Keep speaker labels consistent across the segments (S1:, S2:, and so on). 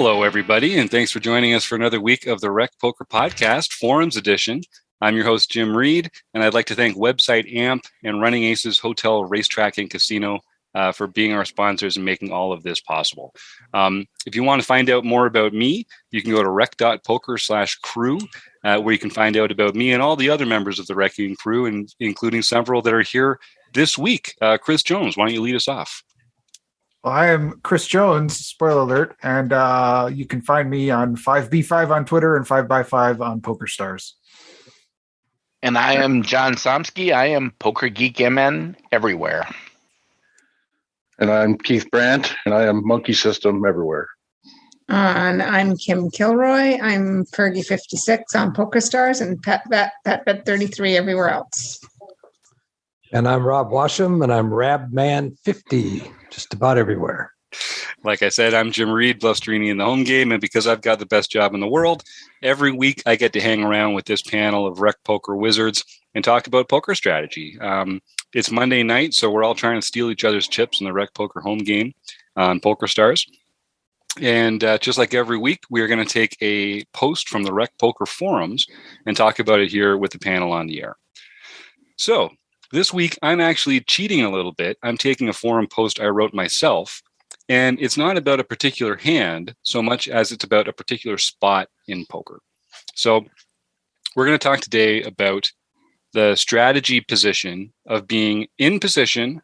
S1: Hello, everybody, and thanks for joining us for another week of the Rec Poker Podcast, Forums Edition. I'm your host, Jim Reed, and I'd like to thank website AMP and Running Aces Hotel, Racetrack, and Casino for being our sponsors and making all of this possible. If you want to find out more about me, you can go to rec.poker/crew, where you can find out about me and all the other members of the Wrecking crew, and including several that are here this week. Chris Jones, why don't you lead us off?
S2: Well, I am Chris Jones, spoiler alert, and you can find me on 5B5 on Twitter and 5x5 on PokerStars.
S3: And I am John Somsky. I am Poker Geek MN everywhere.
S4: And I'm Keith Brandt, and I am Monkey System everywhere.
S5: And I'm Kim Kilroy. I'm Fergie56 on PokerStars and PetBet33 everywhere else.
S6: And I'm Rob Washam, and I'm Rabman50, just about everywhere.
S1: Like I said, I'm Jim Reed, Blustrini in the home game, and because I've got the best job in the world, every week I get to hang around with this panel of Rec Poker wizards and talk about poker strategy. It's Monday night, so we're all trying to steal each other's chips in the Rec Poker home game on PokerStars. And just like every week, we're going to take a post from the Rec Poker forums and talk about it here with the panel on the air. So this week, I'm actually cheating a little bit. I'm taking a forum post I wrote myself, and it's not about a particular hand so much as it's about a particular spot in poker. So we're going to talk today about the strategy position of being in position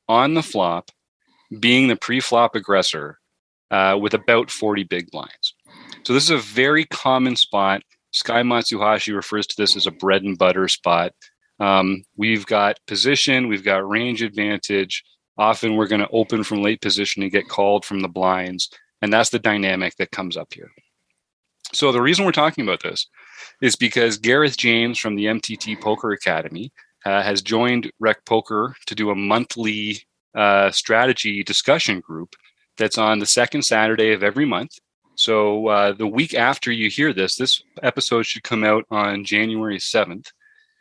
S1: on the flop, being the pre-flop aggressor with about 40 big blinds. So this is a very common spot. Sky Matsuhashi refers to this as a bread and butter spot. We've got position, we've got range advantage. Often we're going to open from late position and get called from the blinds. And that's the dynamic that comes up here. So the reason we're talking about this is because Gareth James from the MTT Poker Academy has joined Rec Poker to do a monthly strategy discussion group that's on the second Saturday of every month. So the week after you hear this episode should come out on January 7th.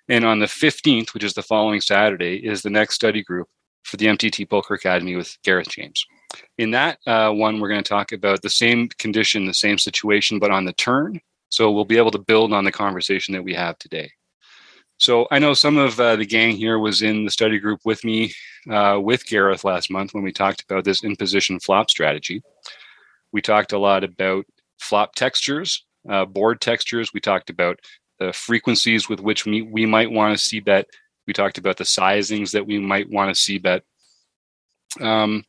S1: And on the 15th, which is the following Saturday, is the next study group for the MTT Poker Academy with Gareth James. In that one, we're going to talk about the same condition, the same situation, but on the turn. So we'll be able to build on the conversation that we have today. So I know some of the gang here was in the study group with me, with Gareth last month when we talked about this in-position flop strategy. We talked a lot about flop textures, board textures. We talked about the frequencies with which we might want to see bet. We talked about the sizings that we might want to see bet. When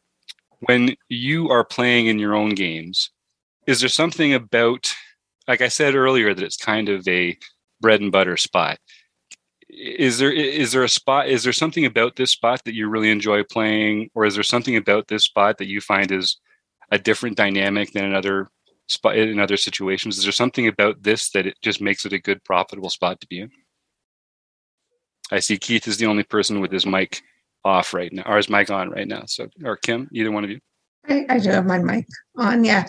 S1: you are playing in your own games, is there something about, like I said earlier, that it's kind of a bread and butter spot? Is there a spot? Is there something about this spot that you really enjoy playing, or is there something about this spot that you find is a different dynamic than another spot in other situations? Is there something about this that it just makes it a good, profitable spot to be in? I see Keith is the only person with his mic off right now, or his mic on right now. So, or Kim, either one of you.
S5: I do have my mic on, yeah.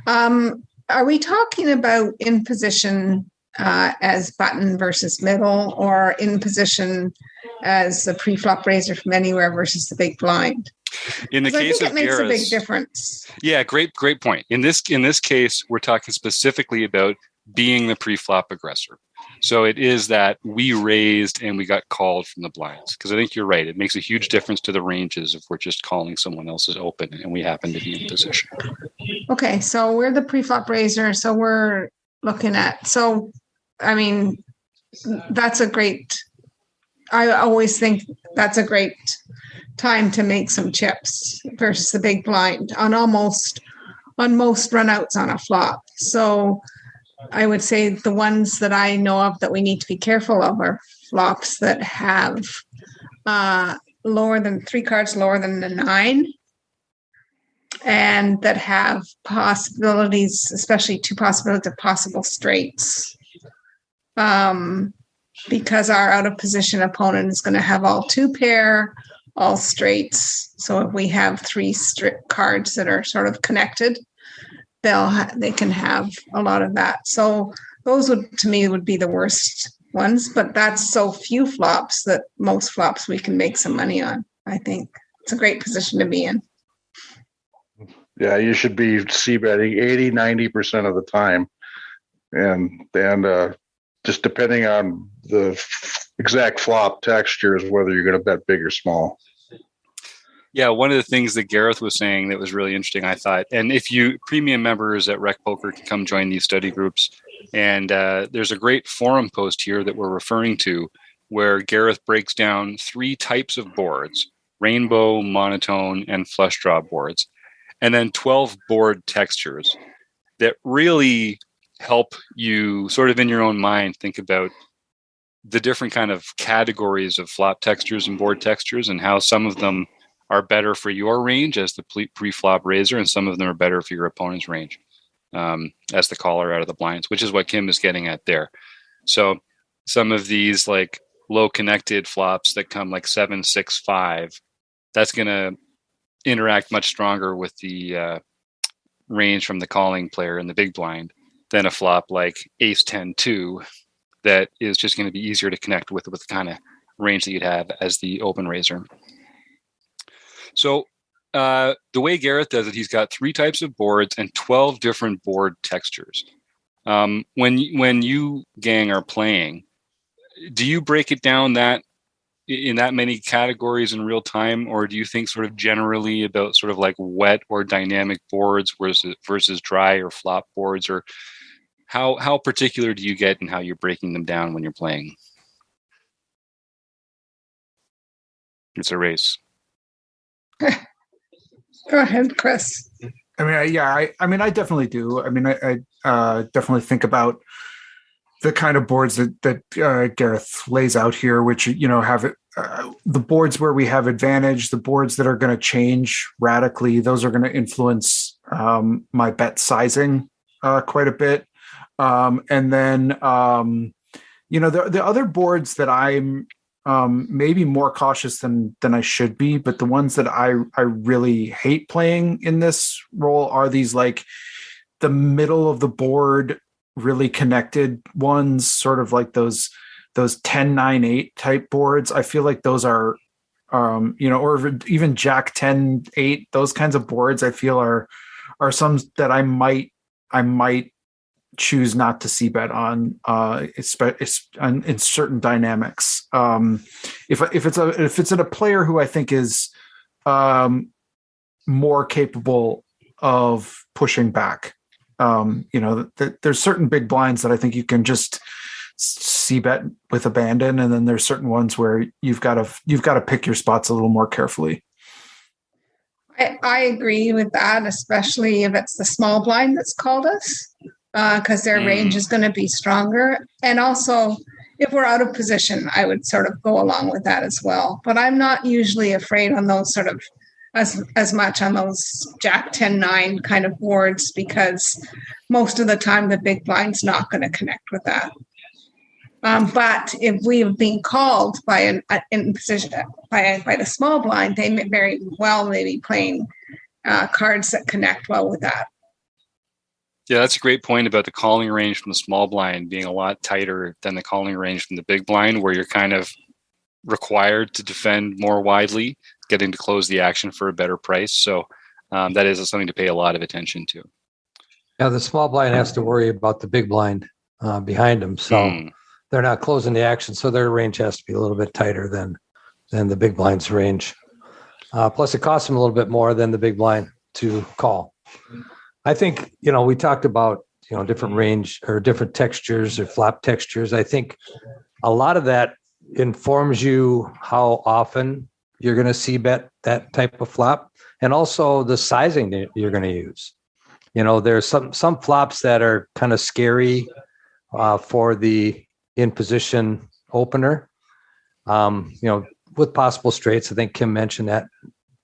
S5: Are we talking about in position as button versus middle, or in position as the pre-flop raiser from anywhere versus the big blind?
S1: In the case of
S5: it makes
S1: Gareth's,
S5: a big difference.
S1: Yeah, great point. In this case, we're talking specifically about being the pre-flop aggressor. So it is that we raised and we got called from the blinds. Because I think you're right. It makes a huge difference to the ranges if we're just calling someone else's open and we happen to be in position.
S5: Okay, so we're the pre-flop raiser. So we're looking at, so I mean, that's a great, I always think that's a great time to make some chips versus the big blind on most runouts on a flop. So I would say the ones that I know of that we need to be careful of are flops that have lower than 3 cards, lower than the 9, and that have possibilities, especially 2 possibilities of possible straights. Because our out of position opponent is going to have all 2 pair, all straights. So if we have 3 cards that are sort of connected, they can have a lot of that. So those to me would be the worst ones, but that's so few flops that most flops we can make some money on. I think it's a great position to be in.
S4: Yeah, you should be c-betting 80-90% of the time. And just depending on the exact flop textures, whether you're going to bet big or small.
S1: Yeah, one of the things that Gareth was saying that was really interesting, I thought, and if you premium members at Rec Poker can come join these study groups, and there's a great forum post here that we're referring to where Gareth breaks down 3 types of boards: rainbow, monotone, and flush draw boards, and then 12 board textures that really help you sort of in your own mind think about the different kind of categories of flop textures and board textures and how some of them are better for your range as the pre-flop raiser, and some of them are better for your opponent's range as the caller out of the blinds, which is what Kim is getting at there. So some of these like low connected flops that come like 7, 6, 5, that's going to interact much stronger with the range from the calling player in the big blind than a flop like ace 10 2 that is just going to be easier to connect with the kind of range that you'd have as the open raiser. So the way Gareth does it, he's got 3 types of boards and 12 different board textures. When you gang are playing, do you break it down that in that many categories in real time, or do you think sort of generally about sort of like wet or dynamic boards versus dry or flop boards, or how particular do you get in how you're breaking them down when you're playing? It's a race.
S5: Go ahead, Chris.
S2: I mean, I definitely do. I mean, I definitely think about the kind of boards that Gareth lays out here, which, have the boards where we have advantage, the boards that are going to change radically. Those are going to influence my bet sizing quite a bit. And then, the other boards that I'm maybe more cautious than I should be, but the ones that I really hate playing in this role are these like the middle of the board, really connected ones, sort of like those 10-9-8 type boards. I feel like those are, or even Jack 10-8, those kinds of boards I feel are some that I might choose not to see bet on, in certain dynamics. If it's a player who I think is more capable of pushing back, there's certain big blinds that I think you can just see bet with abandon, and then there's certain ones where you've got to pick your spots a little more carefully.
S5: I agree with that, especially if it's the small blind that's called us. Because their range is going to be stronger. And also, if we're out of position, I would sort of go along with that as well. But I'm not usually afraid on those sort of as much on those Jack 10-9 kind of boards, because most of the time the big blind's not going to connect with that. But if we've been called by in position by the small blind, they very well may be playing cards that connect well with that.
S1: Yeah, that's a great point about the calling range from the small blind being a lot tighter than the calling range from the big blind, where you're kind of required to defend more widely, getting to close the action for a better price. So that is something to pay a lot of attention to.
S6: Yeah, the small blind has to worry about the big blind behind them. So they're not closing the action. So their range has to be a little bit tighter than the big blind's range. Plus, it costs them a little bit more than the big blind to call. I think, we talked about, different range or different textures or flop textures. I think a lot of that informs you how often you're going to see bet that type of flop, and also the sizing that you're going to use. There's some flops that are kind of scary for the in position opener, with possible straights. I think Kim mentioned that.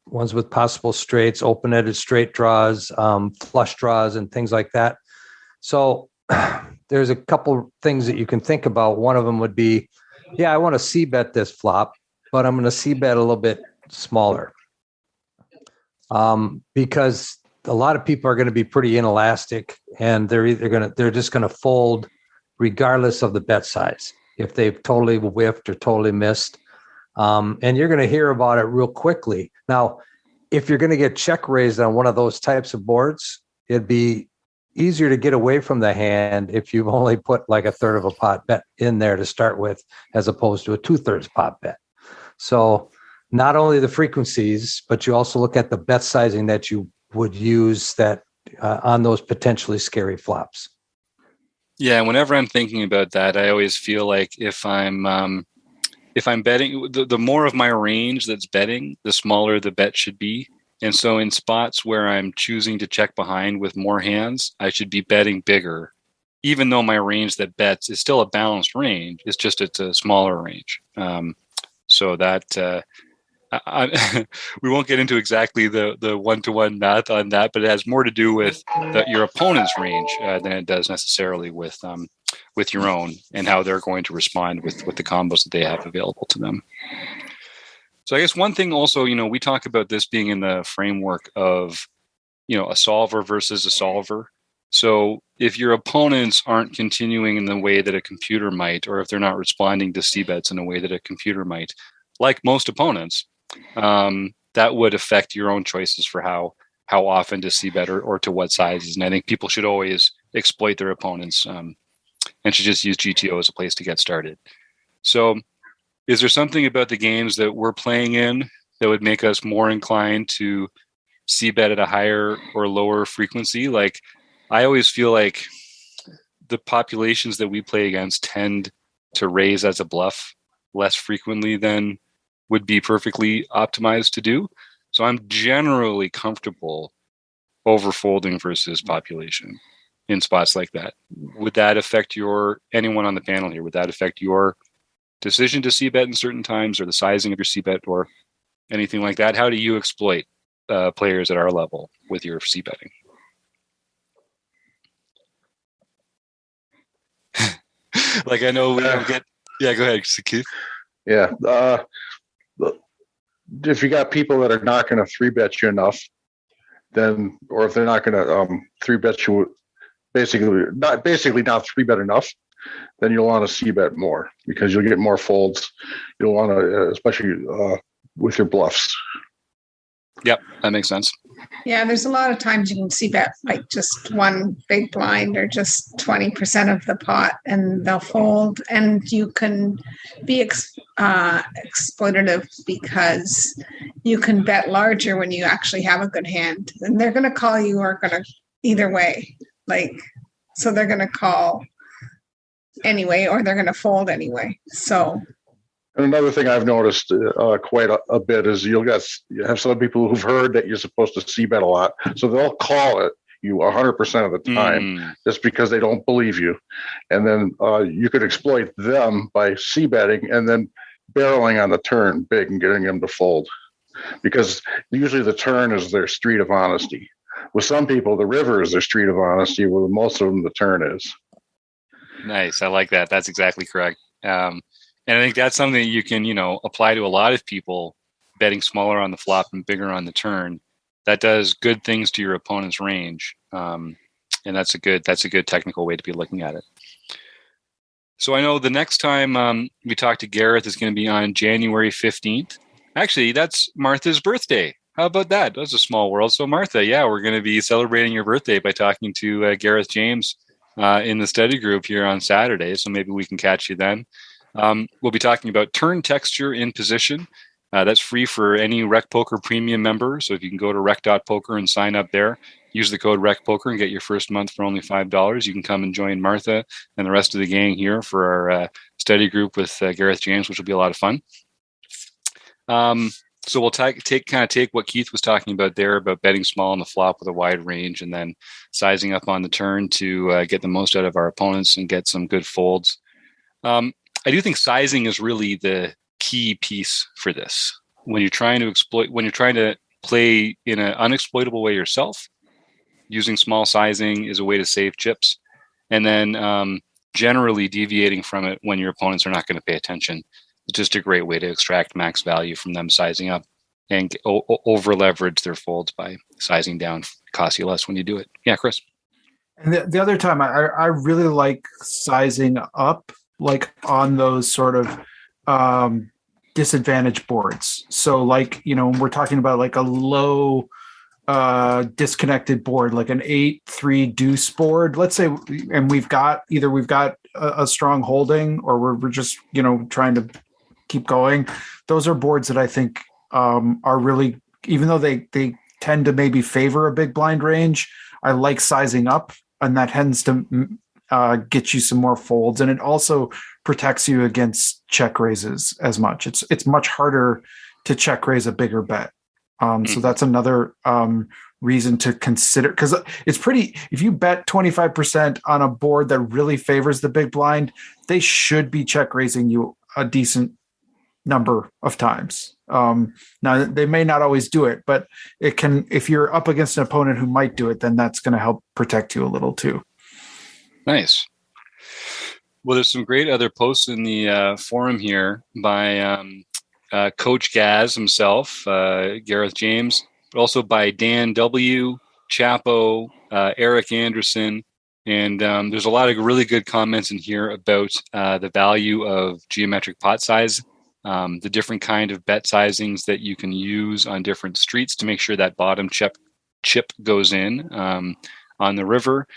S6: Ones with possible straights, open-ended straight draws, flush draws, and things like that. So there's a couple things that you can think about. One of them would be, I want to c-bet this flop, but I'm going to c-bet a little bit smaller. Because a lot of people are going to be pretty inelastic, and they're just going to fold regardless of the bet size if they've totally whiffed or totally missed. And you're going to hear about it real quickly. Now, if you're going to get check raised on one of those types of boards, it'd be easier to get away from the hand if you've only put like a third of a pot bet in there to start with, as opposed to a 2/3 pot bet. So not only the frequencies, but you also look at the bet sizing that you would use that on those potentially scary flops.
S1: Yeah, whenever I'm thinking about that, I always feel like if I'm betting, the more of my range that's betting, the smaller the bet should be. And so in spots where I'm choosing to check behind with more hands, I should be betting bigger, even though my range that bets is still a balanced range. It's just it's a smaller range. So that we won't get into exactly the one-to-one math on that, but it has more to do with your opponent's range than it does necessarily with your own and how they're going to respond with the combos that they have available to them. So I guess one thing also, we talk about this being in the framework of, a solver versus a solver. So if your opponents aren't continuing in the way that a computer might, or if they're not responding to C-bets in a way that a computer might, like most opponents, that would affect your own choices for how often to C-bet or to what sizes. And I think people should always exploit their opponents and should just use GTO as a place to get started. So is there something about the games that we're playing in that would make us more inclined to C-bet at a higher or lower frequency? Like, I always feel like the populations that we play against tend to raise as a bluff less frequently than would be perfectly optimized to do. So I'm generally comfortable overfolding versus population in spots like that. Would that affect anyone on the panel here? Would that affect your decision to C-bet in certain times or the sizing of your C-bet or anything like that? How do you exploit players at our level with your C-betting? Like, I know we don't get... Yeah, go ahead, Keith.
S4: Yeah. If you got people that are not going to 3-bet you enough, then, or if they're not going to 3-bet you, basically not 3-bet enough, then you'll want to C-bet more because you'll get more folds. You'll want to, especially with your bluffs.
S1: Yep, that makes sense.
S5: Yeah, there's a lot of times you can C-bet like just one big blind or just 20% of the pot and they'll fold. And you can be exploitative because you can bet larger when you actually have a good hand. And they're going to call you or going to either way. So they're going to call anyway, or they're going to fold anyway. So...
S4: And another thing I've noticed quite a bit is you have some people who've heard that you're supposed to C-bet a lot, so they'll call it you 100% of the time just because they don't believe you, and then you could exploit them by C-betting and then barreling on the turn big and getting them to fold, because usually the turn is their street of honesty. With some people, the river is their street of honesty. With most of them, the turn is.
S1: Nice, I like that. That's exactly correct. And I think that's something that you can, apply to a lot of people betting smaller on the flop and bigger on the turn. That does good things to your opponent's range. And that's a good technical way to be looking at it. So I know the next time we talk to Gareth is going to be on January 15th. Actually, that's Martha's birthday. How about that? That's a small world. So Martha, yeah, we're going to be celebrating your birthday by talking to Gareth James in the study group here on Saturday. So maybe we can catch you then. We'll be talking about turn texture in position. That's free for any Rec Poker Premium member. So if you can go to rec.poker and sign up there, use the code RecPoker and get your first month for only $5. You can come and join Martha and the rest of the gang here for our study group with Gareth James, which will be a lot of fun. So we'll take what Keith was talking about there about betting small on the flop with a wide range and then sizing up on the turn to get the most out of our opponents and get some good folds. I do think sizing is really the key piece for this. When you're trying to play in an unexploitable way yourself, using small sizing is a way to save chips. And then generally deviating from it when your opponents are not going to pay attention. It's just a great way to extract max value from them sizing up and over leverage their folds by sizing down. Costs you less when you do it. Yeah, Chris.
S2: And the other time I really like sizing up, like on those sort of disadvantage boards. So like, we're talking about like a low disconnected board, like an 8-3 deuce board, let's say, and we've got a strong holding, or we're just, trying to keep going. Those are boards that I think are really, even though they tend to maybe favor a big blind range, I like sizing up, and that tends to get you some more folds, and it also protects you against check raises as much. It's much harder to check raise a bigger bet. So that's another reason to consider, because it's pretty, if you bet 25% on a board that really favors the big blind, they should be check raising you a decent number of times. Now they may not always do it, but it can, if you're up against an opponent who might do it, then that's going to help protect you a little too.
S1: Nice. Well, there's some great other posts in the forum here by Coach Gaz himself, Gareth James, but also by Dan W., Chapo, Eric Anderson. And there's a lot of really good comments in here about the value of geometric pot size, the different kind of bet sizings that you can use on different streets to make sure that bottom chip goes in on the river,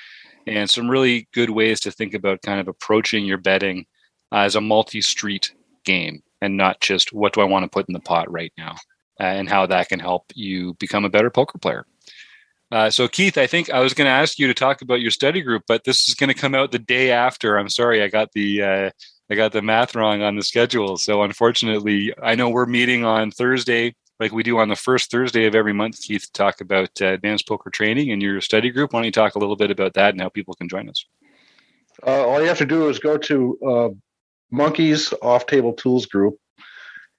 S1: and some really good ways to think about kind of approaching your betting as a multi-street game, and not just what do I want to put in the pot right now, and how that can help you become a better poker player. So Keith, I think I was going to ask you to talk about your study group, but this is going to come out the day after. I'm sorry, I got the math wrong on the schedule. So unfortunately, I know we're meeting on Thursday, like we do on the first Thursday of every month, Keith, to talk about advanced poker training and your study group. Why don't you talk a little bit about that and how people can join us?
S4: All you have to do is go to Monkeys Off Table Tools group,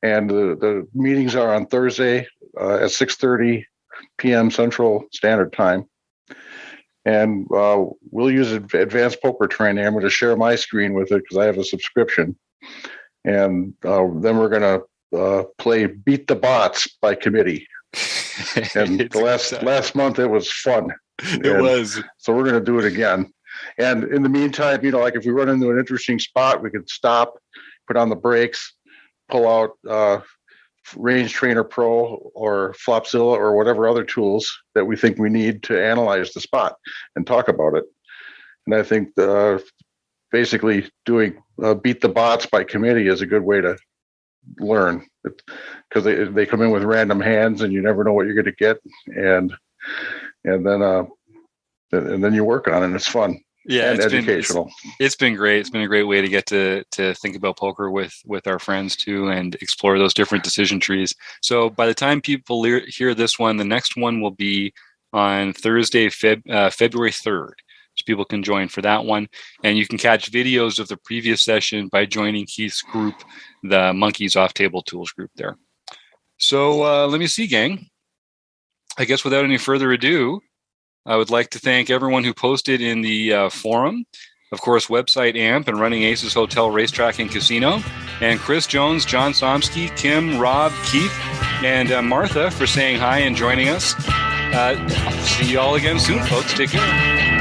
S4: and the meetings are on Thursday at 6:30 p.m. Central Standard Time. And we'll use advanced poker training. I'm going to share my screen with it because I have a subscription. And then we're going to play Beat the Bots by committee. And the last month it was fun.
S1: It was. So
S4: we're going to do it again. And in the meantime, like if we run into an interesting spot, we could stop, put on the brakes, pull out Range Trainer Pro or Flopzilla or whatever other tools that we think we need to analyze the spot and talk about it. And I think basically doing Beat the Bots by committee is a good way to learn, because they come in with random hands and you never know what you're going to get, and then you work on it, and it's fun.
S1: Yeah,
S4: and educational.
S1: It's been great. It's been a great way to get to think about poker with our friends too, and explore those different decision trees. So by the time people hear this one, the next one will be on Thursday, February 3rd. So people can join for that one. And you can catch videos of the previous session by joining Keith's group, the Monkeys Off Table Tools group there. So let me see, gang. I guess without any further ado, I would like to thank everyone who posted in the forum. Of course, website AMP and Running Aces Hotel, Racetrack, and Casino. And Chris Jones, John Somsky, Kim, Rob, Keith, and Martha for saying hi and joining us. See you all again soon, folks. Take care.